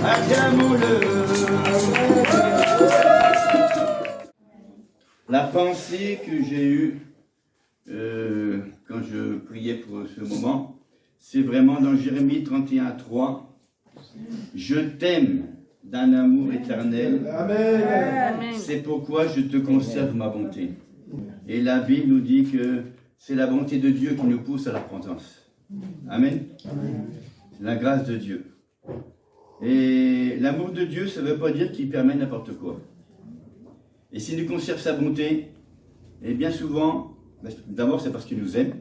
acclamons-le. La pensée que j'ai eue quand je priais pour ce moment, c'est vraiment dans Jérémie 31:3. Je t'aime d'un amour éternel. Amen. C'est pourquoi je te conserve ma bonté. Et la Bible nous dit que c'est la bonté de Dieu qui nous pousse à la repentance. Amen. La grâce de Dieu. Et l'amour de Dieu, ça ne veut pas dire qu'il permet n'importe quoi. Et s'il nous conserve sa bonté, et bien souvent, d'abord c'est parce qu'il nous aime,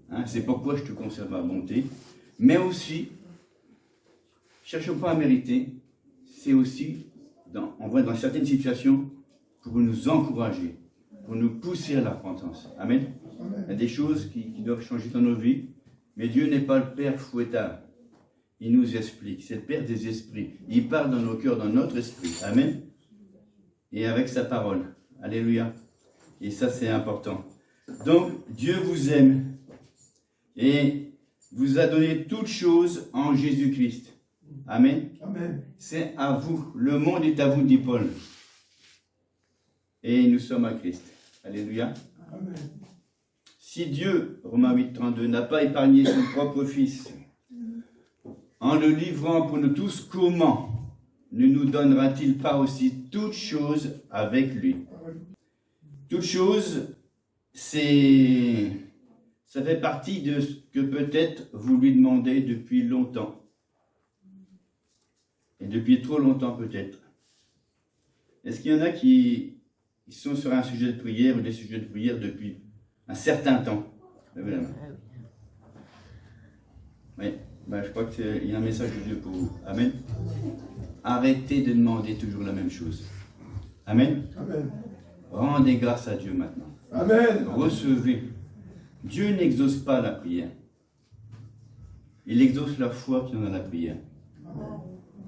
hein, c'est pourquoi je te conserve ma bonté, mais aussi, cherchons pas à mériter, c'est aussi, on voit dans certaines situations, pour nous encourager, pour nous pousser à la repentance. Amen. Il y a des choses qui doivent changer dans nos vies, mais Dieu n'est pas le Père fouettard. Il nous explique, c'est le Père des esprits. Il parle dans nos cœurs, dans notre esprit. Amen. Et avec sa parole. Alléluia. Et ça, c'est important. Donc, Dieu vous aime et vous a donné toutes choses en Jésus-Christ. Amen. Amen. C'est à vous. Le monde est à vous, dit Paul. Et nous sommes à Christ. Alléluia. Amen. Si Dieu, Romains 8:32, n'a pas épargné son propre Fils, en le livrant pour nous tous, comment ne nous donnera-t-il pas aussi toutes choses avec lui? Toutes choses, ça fait partie de ce que peut-être vous lui demandez depuis longtemps. Et depuis trop longtemps peut-être. Est-ce qu'il y en a qui sont sur un sujet de prière ou des sujets de prière depuis un certain temps? Levez la main. Oui, je crois qu'il y a un message de Dieu pour vous. Amen. Arrêtez de demander toujours la même chose. Amen. Amen. Rendez grâce à Dieu maintenant. Amen. Recevez. Dieu n'exauce pas la prière. Il exauce la foi qui en a la prière.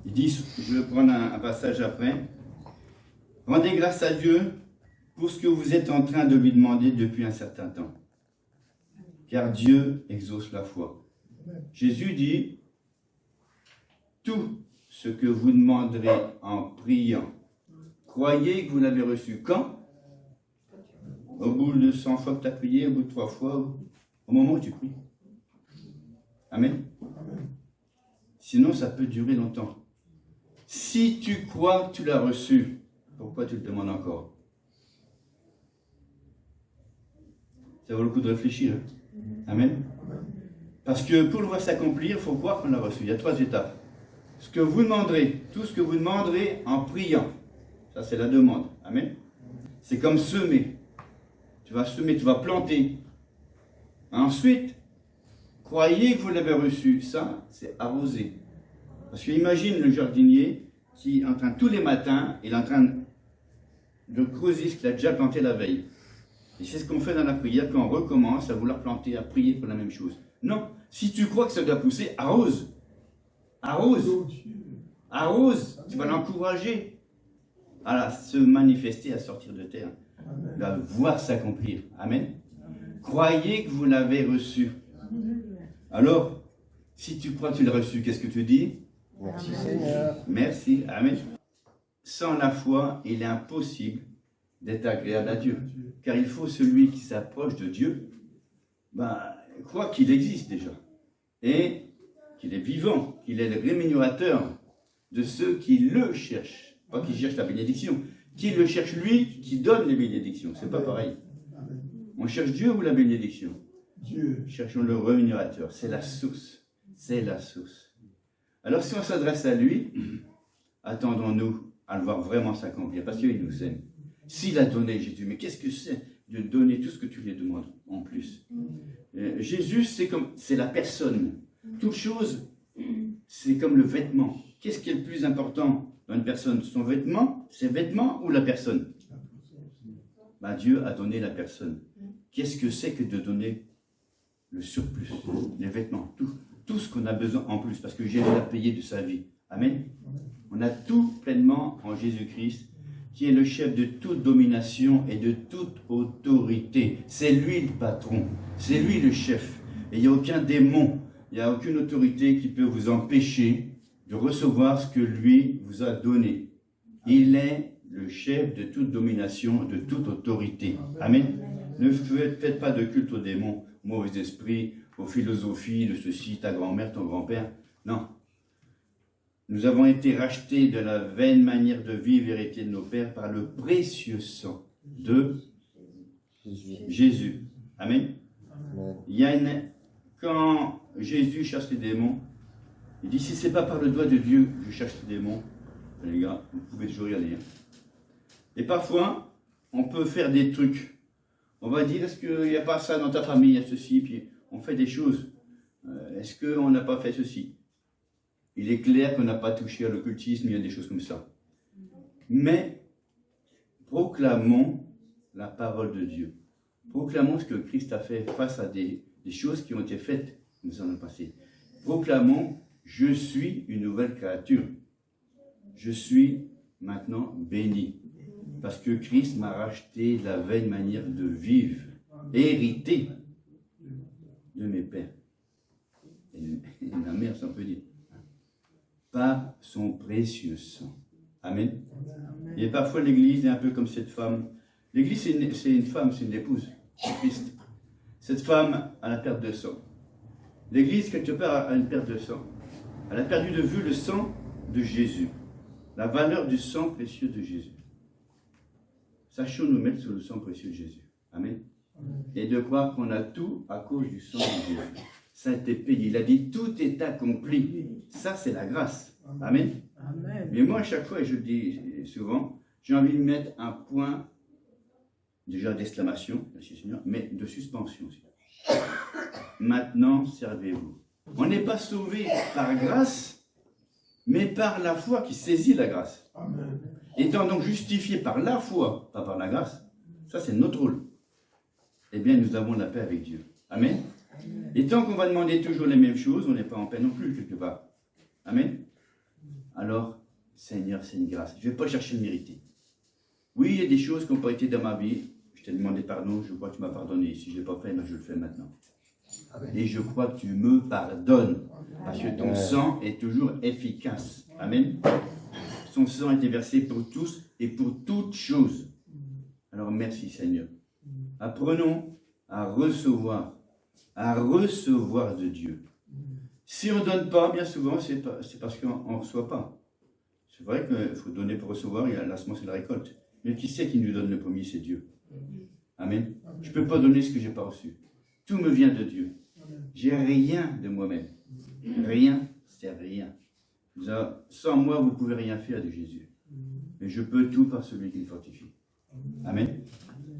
Il dit, je vais prendre un passage après. Rendez grâce à Dieu pour ce que vous êtes en train de lui demander depuis un certain temps. Car Dieu exauce la foi. Jésus dit, tout ce que vous demanderez en priant, croyez que vous l'avez reçu. Quand? Au bout de 100 fois que tu as prié, au bout de 3 fois, au moment où tu pries. Amen. Sinon, ça peut durer longtemps. Si tu crois que tu l'as reçu, pourquoi tu le demandes encore? Ça vaut le coup de réfléchir. Amen. Parce que pour le voir s'accomplir, il faut croire qu'on l'a reçu. Il y a 3 étapes. Ce que vous demanderez, tout ce que vous demanderez en priant, ça c'est la demande. Amen. C'est comme semer. Tu vas semer, tu vas planter. Ensuite, croyez que vous l'avez reçu. Ça, c'est arroser. Parce que imagine le jardinier qui est en train, tous les matins, il est en train de creuser ce qu'il a déjà planté la veille. Et c'est ce qu'on fait dans la prière quand on recommence à vouloir planter, à prier pour la même chose. Non, si tu crois que ça doit pousser, arrose. Arrose. Arrose. Tu vas l'encourager à se manifester, à sortir de terre. À voir s'accomplir. Amen. Croyez que vous l'avez reçu. Alors, si tu crois que tu l'as reçu, qu'est-ce que tu dis? Merci Seigneur. Merci. Amen. Sans la foi, il est impossible d'être agréable à Dieu. Car il faut celui qui s'approche de Dieu, croit qu'il existe déjà. Et qu'il est vivant, qu'il est le rémunérateur de ceux qui le cherchent. Pas qui cherchent la bénédiction. Qui le cherche lui, qui donne les bénédictions. C'est pas pareil. On cherche Dieu ou la bénédiction? Dieu. Cherchons le rémunérateur. C'est la source. C'est la source. Alors si on s'adresse à lui, attendons-nous à le voir vraiment s'accomplir. Parce qu'il nous aime. S'il a donné Jésus, mais qu'est-ce que c'est de donner tout ce que tu lui demandes en plus? Jésus, c'est la personne. Toute chose, c'est comme le vêtement. Qu'est-ce qui est le plus important dans une personne? Son vêtement, ses vêtements ou la personne? Dieu a donné la personne. Qu'est-ce que c'est que de donner le surplus? Les vêtements, tout ce qu'on a besoin en plus, parce que Jésus a payé de sa vie. Amen. On a tout pleinement en Jésus-Christ, qui est le chef de toute domination et de toute autorité. C'est lui le patron, c'est lui le chef. Et il n'y a aucun démon, il n'y a aucune autorité qui peut vous empêcher de recevoir ce que lui vous a donné. Il est le chef de toute domination, de toute autorité. Amen. Ne faites pas de culte aux démons, mauvais esprits, aux philosophies de ceci, ta grand-mère, ton grand-père. Non. Nous avons été rachetés de la vaine manière de vivre héritée de nos pères par le précieux sang de Jésus. Amen. Il y a quand Jésus chasse les démons, il dit, si ce n'est pas par le doigt de Dieu que je chasse les démons, les gars, vous pouvez toujours y aller. Et parfois, on peut faire des trucs. On va dire, est-ce qu'il n'y a pas ça dans ta famille, il y a ceci, puis on fait des choses. Est-ce qu'on n'a pas fait ceci? Il est clair qu'on n'a pas touché à l'occultisme, il y a des choses comme ça. Mais, proclamons la parole de Dieu. Proclamons ce que Christ a fait face à des choses qui ont été faites nous en le passé. Proclamons, je suis une nouvelle créature. Je suis maintenant béni. Parce que Christ m'a racheté la vaine manière de vivre, hérité de mes pères. Et ma mère, ça peut dire. Par son précieux sang. Amen. Et parfois l'Église est un peu comme cette femme. L'Église, c'est une femme, c'est une épouse de Christ. Cette femme a la perte de sang. L'Église, quelque part, a une perte de sang. Elle a perdu de vue le sang de Jésus. La valeur du sang précieux de Jésus. Sachons nous mettre sur le sang précieux de Jésus. Amen. Et de croire qu'on a tout à cause du sang de Jésus. Ça a été payé. Il a dit, tout est accompli. Ça, c'est la grâce. Amen. Amen. Mais moi, à chaque fois, et je le dis souvent, j'ai envie de mettre un point, déjà d'exclamation, merci Seigneur, mais de suspension aussi. Maintenant, servez-vous. On n'est pas sauvé par grâce, mais par la foi qui saisit la grâce. Amen. Étant donc justifié par la foi, pas par la grâce, ça c'est notre rôle. Eh bien, nous avons la paix avec Dieu. Amen. Et tant qu'on va demander toujours les mêmes choses, on n'est pas en paix non plus, quelque part. Amen. Alors, Seigneur, c'est une grâce. Je ne vais pas chercher à le mériter. Oui, il y a des choses qui n'ont pas été dans ma vie. Je t'ai demandé pardon, je crois que tu m'as pardonné. Si je ne l'ai pas fait, ben je le fais maintenant. Amen. Et je crois que tu me pardonnes. Parce que ton sang est toujours efficace. Amen. Son sang a été versé pour tous et pour toutes choses. Alors, merci Seigneur. Apprenons à recevoir de Dieu. Si on ne donne pas, bien souvent, c'est parce qu'on ne reçoit pas. C'est vrai qu'il faut donner pour recevoir, il y a la semence et la récolte. Mais qui c'est qui nous donne le premier? C'est Dieu. Amen. Je ne peux pas donner ce que je n'ai pas reçu. Tout me vient de Dieu. J'ai rien de moi-même. Rien, c'est rien. Sans moi, vous ne pouvez rien faire de Jésus. Mais je peux tout par celui qui me fortifie. Amen.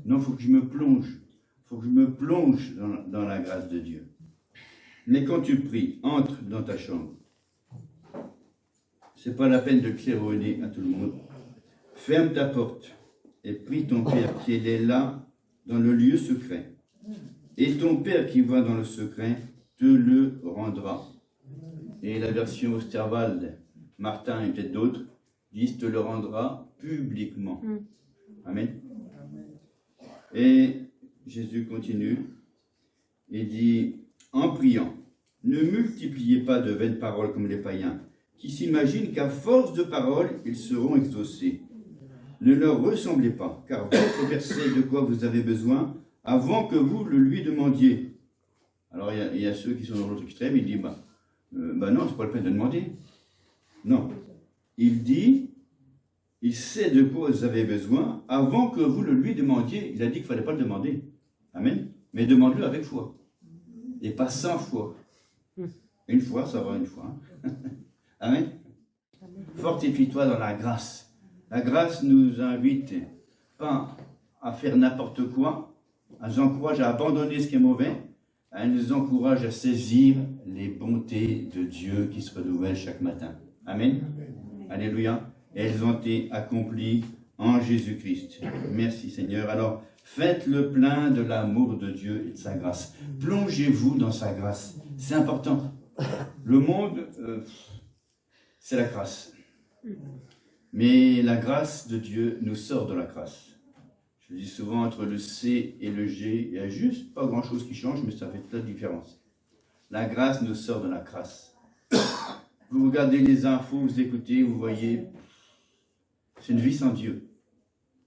Non, il faut que je me plonge. Il faut que je me plonge dans la grâce de Dieu. Mais quand tu pries, entre dans ta chambre. Ce n'est pas la peine de claironner à tout le monde. Ferme ta porte et prie ton Père qui est là dans le lieu secret. Et ton Père qui va dans le secret te le rendra. Et la version Osterwald, Martin et peut-être d'autres, disent te le rendra publiquement. Amen. Et Jésus continue et dit, en priant, ne multipliez pas de vaines paroles comme les païens, qui s'imaginent qu'à force de paroles, ils seront exaucés. Ne leur ressemblez pas, car votre Père sait de quoi vous avez besoin avant que vous le lui demandiez. Alors il y a ceux qui sont dans l'autre extrême, ils disent, non, c'est pas le peine de demander. Non. Il dit, il sait de quoi vous avez besoin avant que vous le lui demandiez. Il a dit qu'il ne fallait pas le demander. Amen. Mais demande-le avec foi. Et pas sans foi. Une fois, ça va une fois. Amen. Fortifie-toi dans la grâce. La grâce nous invite pas à faire n'importe quoi. Elle nous encourage à abandonner ce qui est mauvais. Elle nous encourage à saisir les bontés de Dieu qui se renouvellent chaque matin. Amen. Alléluia. Elles ont été accomplies en Jésus-Christ. Merci Seigneur. Alors, faites le plein de l'amour de Dieu et de sa grâce. Plongez-vous dans sa grâce. C'est important. Le monde, c'est la grâce. Mais la grâce de Dieu nous sort de la grâce. Je dis souvent, entre le C et le G, il n'y a juste pas grand-chose qui change, mais ça fait toute la différence. La grâce nous sort de la grâce. Vous regardez les infos, vous écoutez, vous voyez. C'est une vie sans Dieu.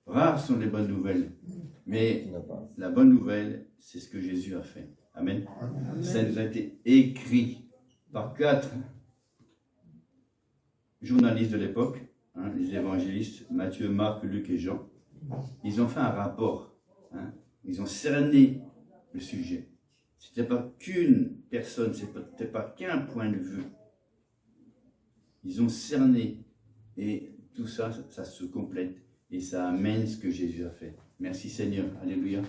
Rares sont les bonnes nouvelles. Mais la bonne nouvelle, c'est ce que Jésus a fait. Amen. Ça nous a été écrit par 4 journalistes de l'époque, les évangélistes, Matthieu, Marc, Luc et Jean. Ils ont fait un rapport. Ils ont cerné le sujet. Ce n'était pas qu'une personne, ce n'était pas qu'un point de vue. Ils ont cerné. Et tout ça, ça se complète. Et ça amène ce que Jésus a fait. Merci Seigneur. Alléluia.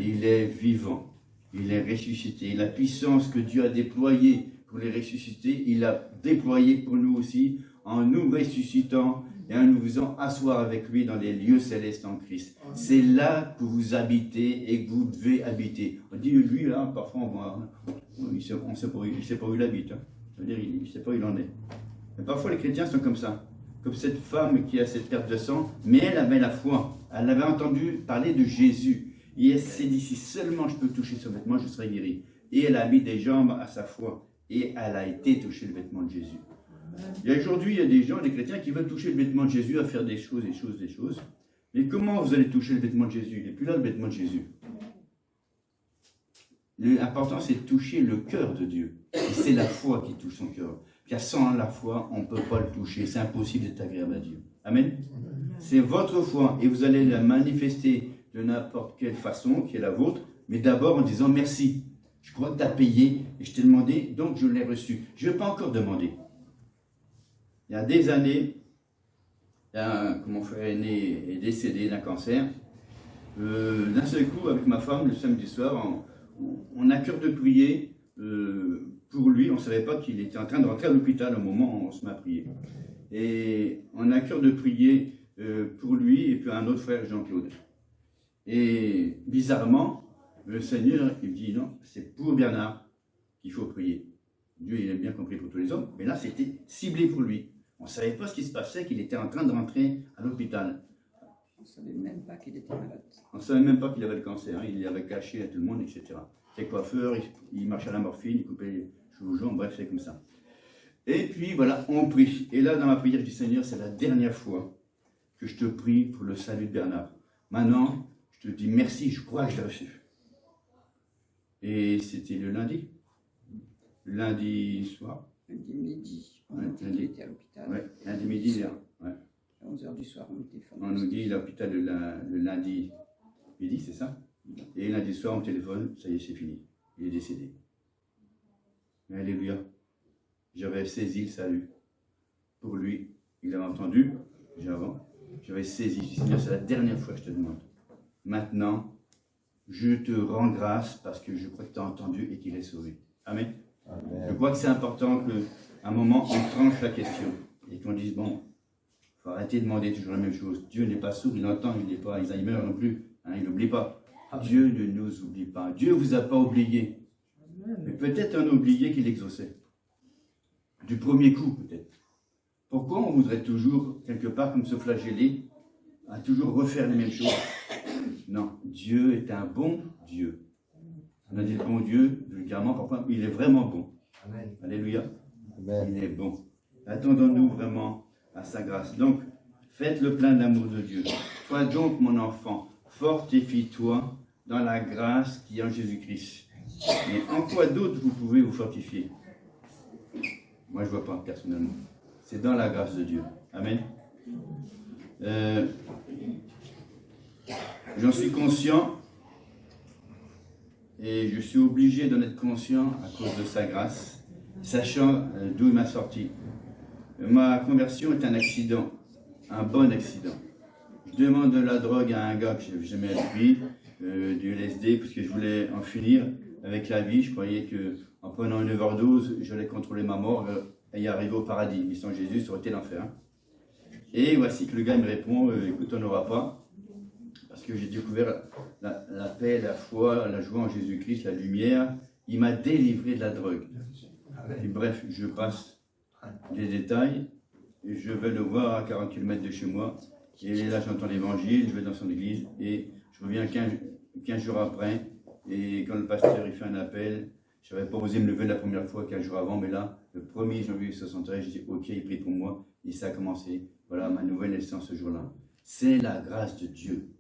Il est vivant. Il est ressuscité. La puissance que Dieu a déployée pour les ressusciter, il l'a déployée pour nous aussi, en nous ressuscitant et en nous faisant asseoir avec lui dans les lieux célestes en Christ. C'est là que vous habitez et que vous devez habiter. On dit, lui, là, parfois, il ne sait pas où il habite. Ça veut dire, il ne sait pas où il en est. Mais parfois, les chrétiens sont comme ça. Comme cette femme qui a cette perte de sang, mais elle avait la foi. Elle avait entendu parler de Jésus. Et elle s'est dit, si seulement je peux toucher ce vêtement, je serai guéri. Et elle a mis des jambes à sa foi. Et elle a été toucher le vêtement de Jésus. Et aujourd'hui, il y a des gens, des chrétiens, qui veulent toucher le vêtement de Jésus, à faire des choses. Mais comment vous allez toucher le vêtement de Jésus? Il n'est plus là, le vêtement de Jésus. L'important, c'est de toucher le cœur de Dieu. Et c'est la foi qui touche son cœur. Car sans la foi, on ne peut pas le toucher. C'est impossible d'être agréable à Dieu. Amen. C'est votre foi. Et vous allez la manifester de n'importe quelle façon, qui est la vôtre. Mais d'abord en disant merci. Je crois que tu as payé et je t'ai demandé, donc je l'ai reçu. Je ne vais pas encore demander. Il y a des années, mon frère aîné est décédé d'un cancer. D'un seul coup, avec ma femme, le samedi soir, on a cœur de prier pour lui. On ne savait pas qu'il était en train de rentrer à l'hôpital au moment où on se met à prier. Et on a cœur de prier pour lui et puis un autre frère, Jean-Claude. Et bizarrement, le Seigneur, il me dit non, c'est pour Bernard qu'il faut prier. Dieu, il a bien compris pour tous les hommes, mais là, c'était ciblé pour lui. On ne savait pas ce qui se passait, qu'il était en train de rentrer à l'hôpital. On ne savait même pas qu'il était malade. On ne savait même pas qu'il avait le cancer, il l'avait caché à tout le monde, etc. C'est coiffeur, il marchait à la morphine, il coupait les cheveux aux gens, bref, c'est comme ça. Et puis voilà, on prie. Et là, dans ma prière, je dis Seigneur, c'est la dernière fois que je te prie pour le salut de Bernard. Maintenant, je te dis merci, je crois que je l'ai reçu. Et c'était le lundi. Lundi soir. Lundi midi, il était à l'hôpital. Oui, lundi midi, là. Ouais. À 11h du soir, on était On nous dit l'hôpital le lundi midi, c'est ça? Et lundi soir, on téléphone, ça y est, c'est fini. Il est décédé. Mais alléluia. J'avais saisi le salut. Pour lui, il avait entendu, j'avais saisi. Je dis, Seigneur, c'est la dernière fois que je te demande. Maintenant, je te rends grâce parce que je crois que tu as entendu et qu'il est sauvé. Amen. Amen. Je crois que c'est important qu'à un moment, on tranche la question et qu'on dise, bon, il faut arrêter de demander toujours la même chose. Dieu n'est pas sourd, il entend, il n'est pas Alzheimer non plus. Il n'oublie pas. Dieu ne nous oublie pas. Dieu ne vous a pas oublié. Mais peut-être un oublié qu'il exauçait. Du premier coup, peut-être. Pourquoi on voudrait toujours, quelque part, comme se flageller, à toujours refaire les mêmes choses? Non, Dieu est un bon Dieu. On a dit le bon Dieu, vulgairement, parfois, il est vraiment bon. Amen. Alléluia. Amen. Il est bon. Attendons-nous vraiment à sa grâce. Donc, faites le plein d'amour de Dieu. Toi donc, mon enfant, fortifie-toi dans la grâce qui est en Jésus-Christ. Mais en quoi d'autre vous pouvez vous fortifier? Moi, je ne vois pas, personnellement. C'est dans la grâce de Dieu. Amen. J'en suis conscient et je suis obligé d'en être conscient à cause de sa grâce, sachant d'où il m'a sorti. Ma conversion est un accident, un bon accident. Je demande de la drogue à un gars que je n'avais jamais appris, du LSD, parce que je voulais en finir avec la vie. Je croyais qu'en prenant une overdose, j'allais contrôler ma mort et y arriver au paradis. Mais sans Jésus, ça aurait été l'enfer. Et voici que le gars me répond, écoute, on n'aura pas. Parce que j'ai découvert la paix, la foi, la joie en Jésus-Christ, la lumière. Il m'a délivré de la drogue. Et bref, je passe les détails. Et je vais le voir à 40 km de chez moi. Et là, j'entends l'évangile, je vais dans son église. Et je reviens 15 jours après. Et quand le pasteur il fait un appel, je n'avais pas osé me lever la première fois, 15 jours avant. Mais là, Le 1er janvier 73, je dis ok, il prie pour moi. Et ça a commencé. Voilà ma nouvelle naissance ce jour-là. C'est la grâce de Dieu.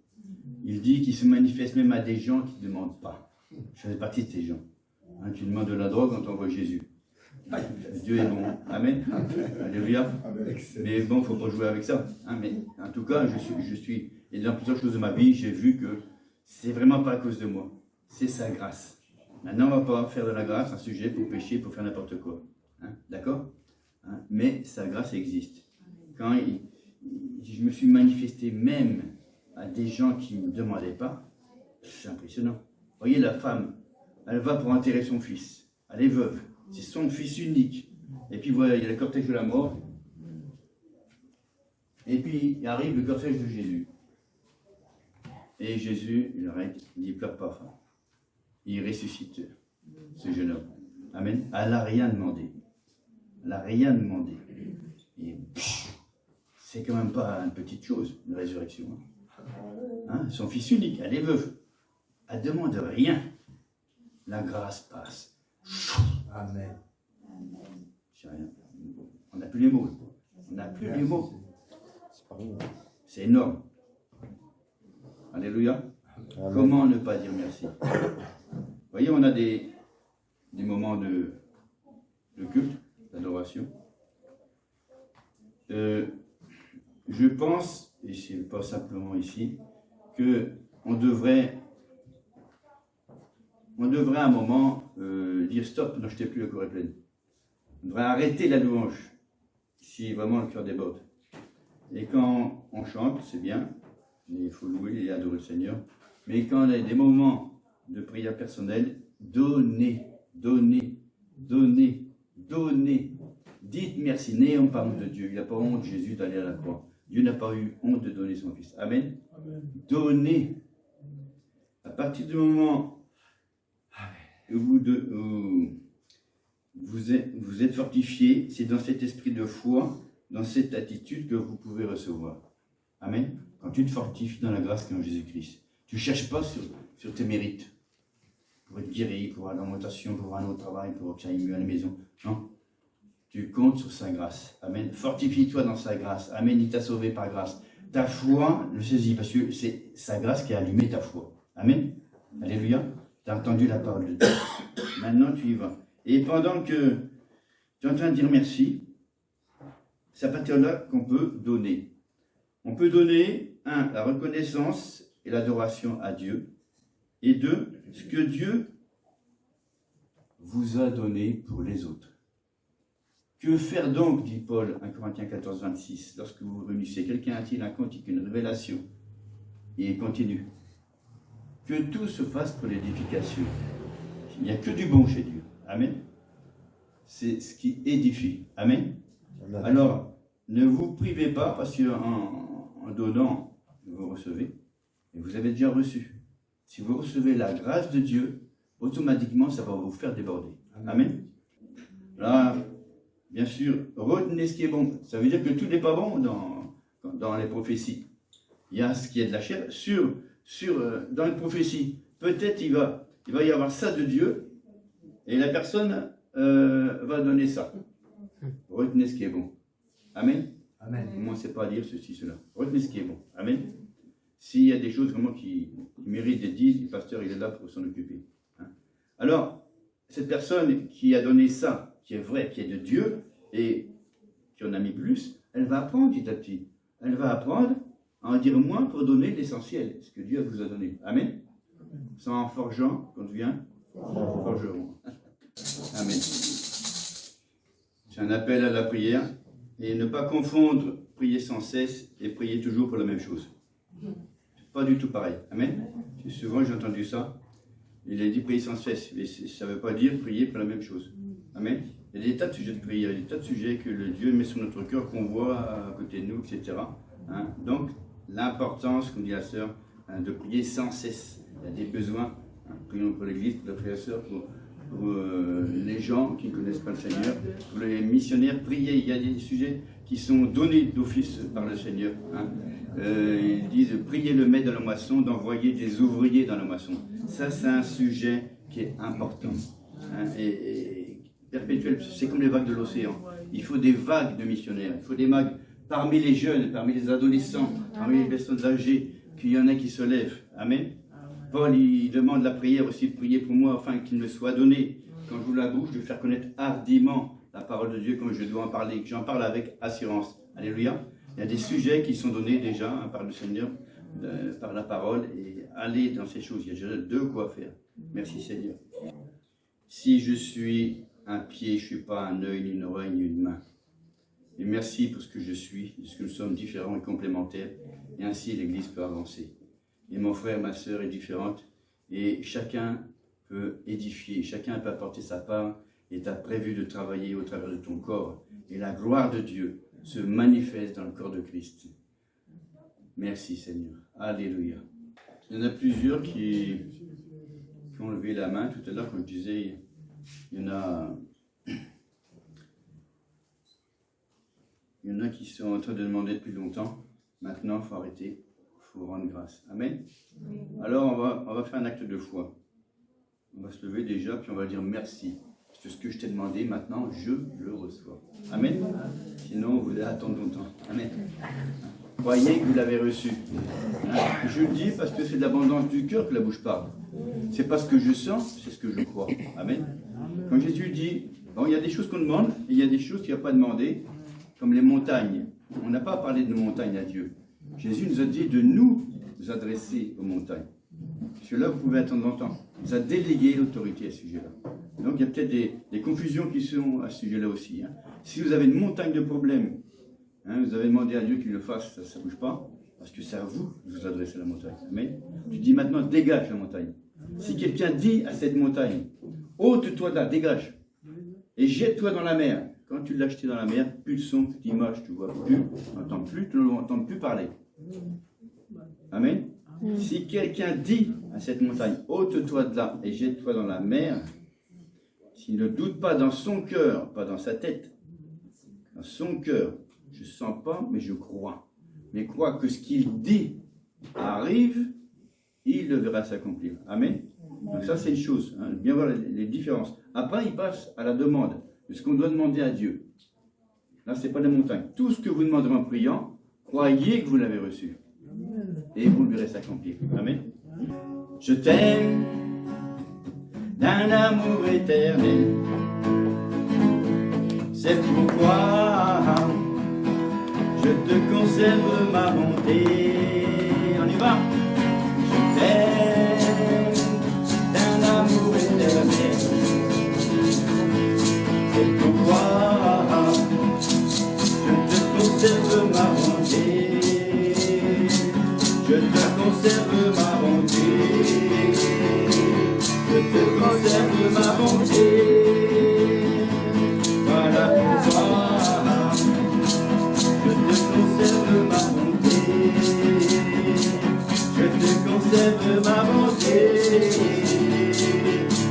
Il dit qu'il se manifeste même à des gens qui ne demandent pas. Je fais partie de ces gens. Hein, tu demandes de la drogue, on t'envoie Jésus. Dieu est bon. Amen. Alléluia. Mais bon, il ne faut pas jouer avec ça. Hein, mais en tout cas, je suis. Et dans plusieurs choses de ma vie, j'ai vu que c'est vraiment pas à cause de moi. C'est sa grâce. Maintenant, on ne va pas faire de la grâce un sujet pour pécher, pour faire n'importe quoi. Hein, d'accord? Hein, mais sa grâce existe. Quand je me suis manifesté même à des gens qui ne me demandaient pas, c'est impressionnant. Vous voyez, la femme, elle va pour enterrer son fils. Elle est veuve. C'est son fils unique. Et puis voilà, il y a le cortège de la mort. Et puis, il arrive le cortège de Jésus. Et Jésus, il arrête, il dit, pleure pas, femme. Il ressuscite ce jeune homme. Amen. Elle n'a rien demandé. Elle n'a rien demandé. Et c'est quand même pas une petite chose, une résurrection. Hein, son fils unique, elle est veuve. Elle ne demande rien. La grâce passe. Amen. C'est rien. On n'a plus les mots. On n'a plus les mots. C'est énorme. Alléluia. Amen. Comment ne pas dire merci? Vous voyez, on a des moments de culte, d'adoration. Je pense, et ce n'est pas simplement ici, qu'on devrait à un moment dire stop, n'achetez plus, le corps est plein. On devrait arrêter la louange si vraiment le cœur déborde. Et quand on chante, c'est bien, il faut louer et adorer le Seigneur. Mais quand il y a des moments de prière personnelle, donnez. Dites merci, n'ayons pas honte de Dieu. Il n'a pas honte, Jésus, d'aller à la croix. Dieu n'a pas eu honte de donner son Fils. Amen. Amen. Donnez. À partir du moment où vous êtes fortifié, c'est dans cet esprit de foi, dans cette attitude que vous pouvez recevoir. Amen. Quand tu te fortifies dans la grâce qui est en Jésus-Christ, tu ne cherches pas sur tes mérites. Pour être guéri, pour avoir l'augmentation, pour avoir un autre travail, pour que ça aille mieux à la maison. Non. Tu comptes sur sa grâce. Amen. Fortifie-toi dans sa grâce. Amen. Il t'a sauvé par grâce. Ta foi, le saisis, parce que c'est sa grâce qui a allumé ta foi. Amen. Alléluia. Tu as entendu la parole de Dieu. Maintenant, tu y vas. Et pendant que tu es en train de dire merci, c'est à partir de là qu'on peut donner. On peut donner, 1, la reconnaissance et l'adoration à Dieu. Et 2, ce que Dieu vous a donné pour les autres. Que faire donc, dit Paul, 1 Corinthiens 14, 26, lorsque vous vous réunissez? Quelqu'un a-t-il un cantique, une révélation? Et il continue. Que tout se fasse pour l'édification. Il n'y a que du bon chez Dieu. Amen. C'est ce qui édifie. Amen. Amen. Alors, ne vous privez pas, parce qu'en donnant, vous recevez. Et vous avez déjà reçu. Si vous recevez la grâce de Dieu, automatiquement, ça va vous faire déborder. Amen. Là, bien sûr, retenez ce qui est bon. Ça veut dire que tout n'est pas bon dans les prophéties. Il y a ce qui est de la chair. Dans les prophéties, peut-être il va y avoir ça de Dieu, et la personne va donner ça. Retenez ce qui est bon. Amen. Amen. Moi, c'est pas à dire ceci, cela. Retenez ce qui est bon. Amen. S'il y a des choses vraiment qui méritent d'être dites, le pasteur, il est là pour s'en occuper. Hein? Alors, cette personne qui a donné ça, qui est vrai, qui est de Dieu, et qui en a mis plus, elle va apprendre petit à petit. Elle va apprendre à en dire moins pour donner l'essentiel, ce que Dieu vous a donné. Amen. Sans forgeant, quand tu viens, forgeron. Amen. C'est un appel à la prière, et ne pas confondre prier sans cesse et prier toujours pour la même chose. C'est pas du tout pareil. Amen. Souvent j'ai entendu ça. Il a dit prier sans cesse, mais ça ne veut pas dire prier pour la même chose. Amen. Il y a des tas de sujets de prière, il y a des tas de sujets que le Dieu met sur notre cœur, qu'on voit à côté de nous, etc. Hein? Donc, l'importance, comme dit la sœur, de prier sans cesse. Il y a des besoins. Hein? Prions pour l'Église, pour les frères et sœurs, pour les gens qui ne connaissent pas le Seigneur, pour les missionnaires, prier. Il y a des sujets qui sont donnés d'office par le Seigneur. Hein? Ils disent de prier le maître dans la moisson, d'envoyer des ouvriers dans la moisson. Ça, c'est un sujet qui est important. Hein? Et perpétuel, c'est comme les vagues de l'océan. Il faut des vagues de missionnaires, il faut des vagues parmi les jeunes, parmi les adolescents, parmi les personnes âgées, qu'il y en a qui se lèvent. Amen. Paul, il demande la prière aussi, de prier pour moi, afin qu'il me soit donné, quand j'ouvre la bouche, de faire connaître hardiment la parole de Dieu, comme je dois en parler, que j'en parle avec assurance. Alléluia. Il y a des sujets qui sont donnés déjà par le Seigneur, par la parole, et aller dans ces choses. Il y a déjà de quoi faire. Merci Seigneur. Si je suis un pied, je ne suis pas un œil, ni une oreille, ni une main. Et merci pour ce que je suis, parce que nous sommes différents et complémentaires, et ainsi l'Église peut avancer. Et mon frère, ma sœur est différente, et chacun peut édifier, chacun peut apporter sa part, et tu as prévu de travailler au travers de ton corps. Et la gloire de Dieu se manifeste dans le corps de Christ. Merci Seigneur. Alléluia. Il y en a plusieurs qui ont levé la main tout à l'heure, comme je disais, il y en a qui sont en train de demander depuis longtemps. Maintenant, il faut arrêter, il faut rendre grâce. Amen. Alors, on va faire un acte de foi. On va se lever déjà, puis on va dire merci. Parce que ce que je t'ai demandé, maintenant, je le reçois. Amen. Sinon, vous allez attendre longtemps. Amen. Croyez que vous l'avez reçu. Je le dis parce que c'est de l'abondance du cœur que la bouche parle. C'est pas ce que je sens, c'est ce que je crois. Amen. Quand Jésus dit, bon, il y a des choses qu'on demande, et il y a des choses qu'il n'y a pas demandé, comme les montagnes. On n'a pas parlé de nos montagnes à Dieu. Jésus nous a dit de nous adresser aux montagnes. Parce que là, vous pouvez attendre longtemps. Il nous a délégué l'autorité à ce sujet-là. Donc, il y a peut-être des confusions qui sont à ce sujet-là aussi. Si vous avez une montagne de problèmes, vous avez demandé à Dieu qu'il le fasse, ça ne bouge pas, parce que c'est à vous de vous adresser à la montagne. Mais tu dis maintenant, dégage la montagne. Si quelqu'un dit à cette montagne, ôte-toi de là, dégage, et jette-toi dans la mer. Quand tu l'as jeté dans la mer, plus de son, plus d'image, tu ne vois plus, tu n'entends plus parler. Amen. Si quelqu'un dit à cette montagne, ôte-toi de là et jette-toi dans la mer, s'il ne doute pas dans son cœur, pas dans sa tête, dans son cœur, je ne sens pas, mais je crois. Mais crois que ce qu'il dit arrive, il le verra s'accomplir. Amen. Donc ça, c'est une chose. Bien voir les différences. Après, il passe à la demande de ce qu'on doit demander à Dieu. Là, ce n'est pas la montagne. Tout ce que vous demanderez en priant, croyez que vous l'avez reçu. Et vous le verrez s'accomplir. Amen. Je t'aime d'un amour éternel. C'est pourquoi je te conserve ma bonté. On y va. Je t'aime d'un amour éternel. C'est pourquoi je te conserve ma bonté. Je te conserve ma bonté. Je te conserve ma bonté. Voilà pourquoi je te conserve ma bonté. Je te conserve ma bonté.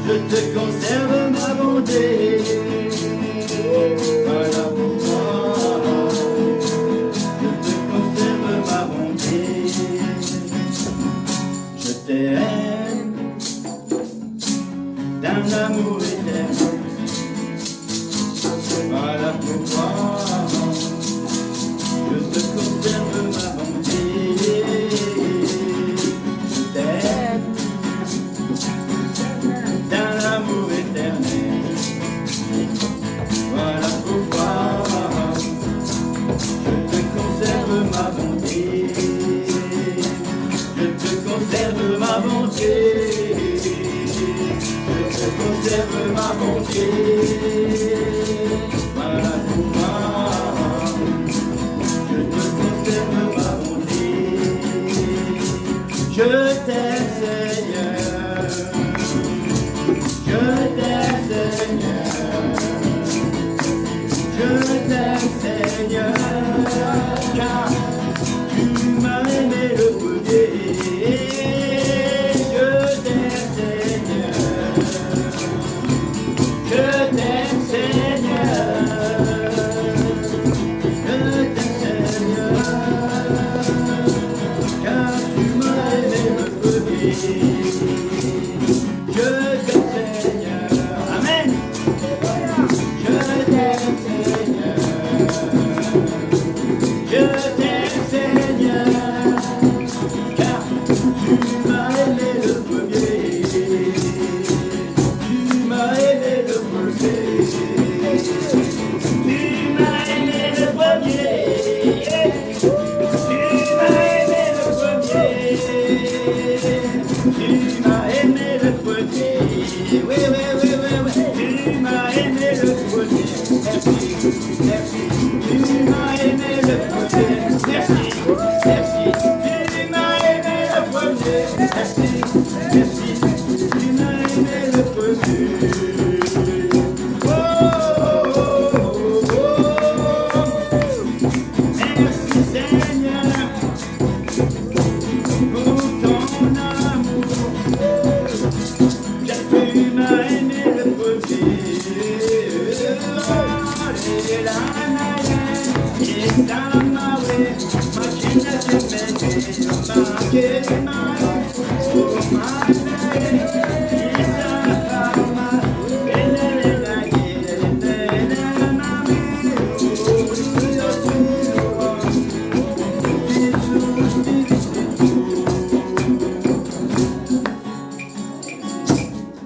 Je te conserve ma bonté. Voilà pourquoi je te conserve ma bonté. Je t'aime d'un amour éternel. Voilà pourquoi je te conserve ma bonté. Je t'aime d'un amour éternel. Voilà pourquoi je te conserve ma bonté. Je te conserve ma bonté. Je te conserve ma bonté. Voilà pourquoi je te conserve ma bonté. Je t'aime Seigneur. Je t'aime Seigneur. Je t'aime Seigneur. Car tu m'as aimé le premier. Je t'aime Seigneur. Je t'aime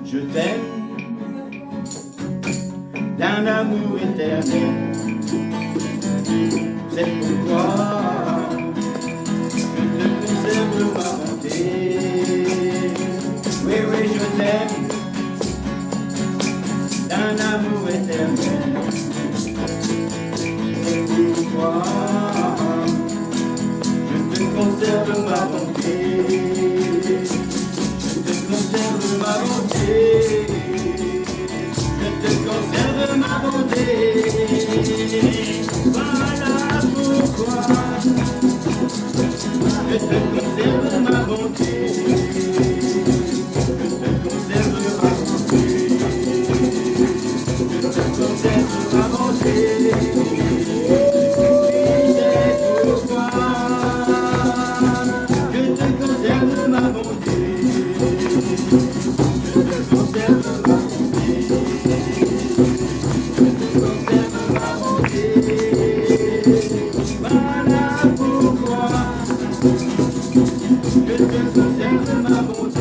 Je t'aime d'un amour éternel. C'est pourquoi je te conserve ma bonté. Oui, oui, je t'aime d'un amour éternel. C'est pourquoi je te conserve ma bonté. Je te conserve ma bonté. Je te conserve ma bonté. Voilà pourquoi je te conserve ma bonté. Je te conserve ma bonté. Je te conserve ma bonté. C'est pourquoi je te conserve ma bonté. Je te conserve ma bonté. Je te conserve ma bonté. Voilà pourquoi je te conserve ma bonté.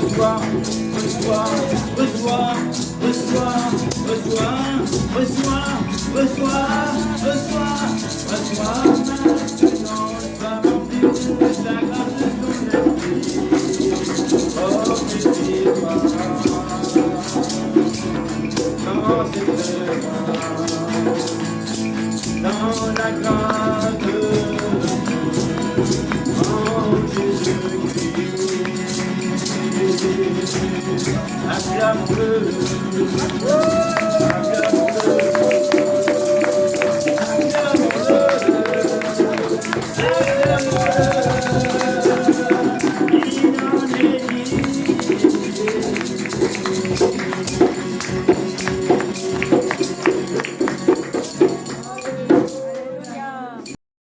reçois, reçois, reçois, reçois, reçois, reçois, reçois, reçois, reçois, maintenant, sois rempli de la grâce de ton esprit. Oh, purifie-moi dans cette voie, dans la grâce de Jésus-Christ. Acclame-le.